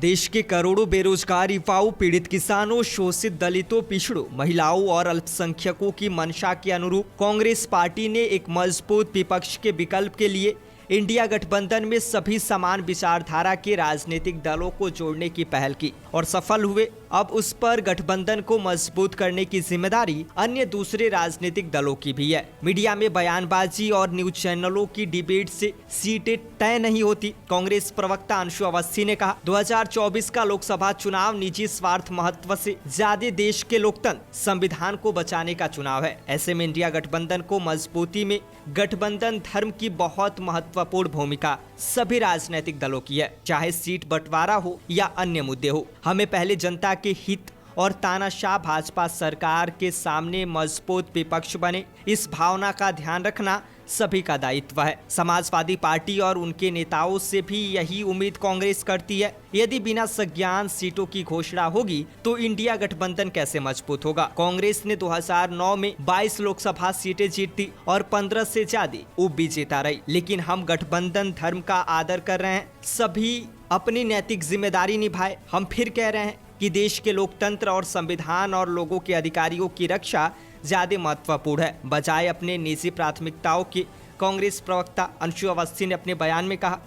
देश के करोड़ों बेरोजगार युवाओं, पीड़ित किसानों, शोषित दलितों, पिछड़ों, महिलाओं और अल्पसंख्यकों की मंशा के अनुरूप कांग्रेस पार्टी ने एक मजबूत विपक्ष के विकल्प के लिए इंडिया गठबंधन में सभी समान विचारधारा के राजनीतिक दलों को जोड़ने की पहल की और सफल हुए। अब उस पर गठबंधन को मजबूत करने की जिम्मेदारी अन्य दूसरे राजनीतिक दलों की भी है। मीडिया में बयानबाजी और न्यूज चैनलों की डिबेट से सीटें तय नहीं होती। कांग्रेस प्रवक्ता अंशु अवस्थी ने कहा, 2024 का लोकसभा चुनाव निजी स्वार्थ महत्व से ज्यादा देश के लोकतंत्र, संविधान को बचाने का चुनाव है। ऐसे में इंडिया गठबंधन को मजबूती में गठबंधन धर्म की बहुत महत्वपूर्ण भूमिका सभी राजनीतिक दलों की है, चाहे सीट बंटवारा हो या अन्य मुद्दे हो। हमें पहले जनता के हित और तानाशाह भाजपा सरकार के सामने मजबूत विपक्ष बने, इस भावना का ध्यान रखना सभी का दायित्व है। समाजवादी पार्टी और उनके नेताओं से भी यही उम्मीद कांग्रेस करती है। यदि बिना संज्ञान सीटों की घोषणा होगी तो इंडिया गठबंधन कैसे मजबूत होगा। कांग्रेस ने 2009 में 22 लोकसभा सीटें जीती और 15 से ज्यादा उप विजेता रही, लेकिन हम गठबंधन धर्म का आदर कर रहे हैं। सभी अपनी नैतिक जिम्मेदारी निभाए। हम फिर कह रहे हैं कि देश के लोकतंत्र और संविधान और लोगों के अधिकारियों की रक्षा ज्यादा महत्वपूर्ण है, बजाय अपने निजी प्राथमिकताओं के। कांग्रेस प्रवक्ता अंशु अवस्थी ने अपने बयान में कहा,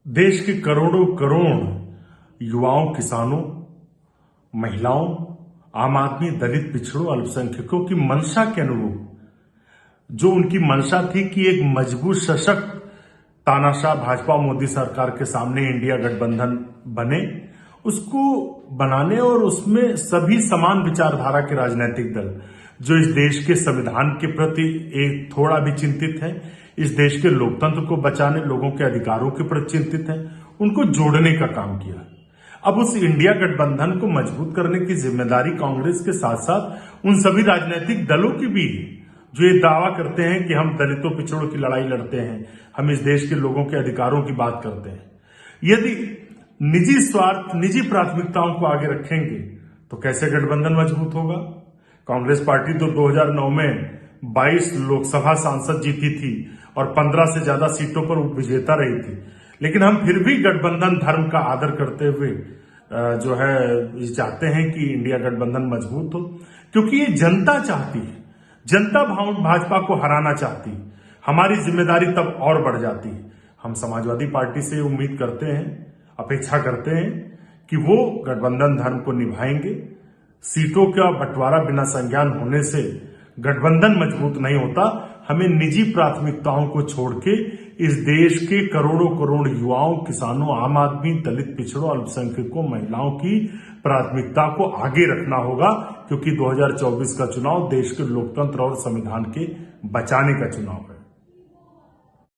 देश के करोड़ों करोड़ युवाओं, किसानों, महिलाओं, आम आदमी, दलित, पिछड़ों, अल्पसंख्यकों की मंशा के अनुरूप, जो उनकी मंशा थी कि एक मजबूत, सशक्त, तानाशाह भाजपा मोदी सरकार के सामने इंडिया गठबंधन बने, उसको बनाने और उसमें सभी समान विचारधारा के राजनीतिक दल जो इस देश के संविधान के प्रति एक थोड़ा भी चिंतित है, इस देश के लोकतंत्र को बचाने, लोगों के अधिकारों के प्रति चिंतित है, उनको जोड़ने का काम किया। अब उस इंडिया गठबंधन को मजबूत करने की जिम्मेदारी कांग्रेस के साथ साथ उन सभी राजनीतिक दलों की भी है जो ये दावा करते हैं कि हम दलितों, पिछड़ों की लड़ाई लड़ते हैं, हम इस देश के लोगों के अधिकारों की बात करते हैं। यदि निजी स्वार्थ, निजी प्राथमिकताओं को आगे रखेंगे तो कैसे गठबंधन मजबूत होगा। कांग्रेस पार्टी तो 2009 में 22 लोकसभा सांसद जीती थी और 15 से ज्यादा सीटों पर उप विजेता रही थी, लेकिन हम फिर भी गठबंधन धर्म का आदर करते हुए जो है चाहते हैं कि इंडिया गठबंधन मजबूत हो, क्योंकि ये जनता चाहती है, जनता भाजपा को हराना चाहती है। हमारी जिम्मेदारी तब और बढ़ जाती है। हम समाजवादी पार्टी से उम्मीद करते हैं, अपेक्षा करते हैं कि वो गठबंधन धर्म को निभाएंगे। सीटों का बंटवारा बिना संज्ञान होने से गठबंधन मजबूत नहीं होता। हमें निजी प्राथमिकताओं को छोड़ के इस देश के करोड़ों करोड़ युवाओं, किसानों, आम आदमी, दलित, पिछड़ों, अल्पसंख्यकों, महिलाओं की प्राथमिकता को आगे रखना होगा, क्योंकि 2024 का चुनाव देश के लोकतंत्र और संविधान के बचाने का चुनाव है।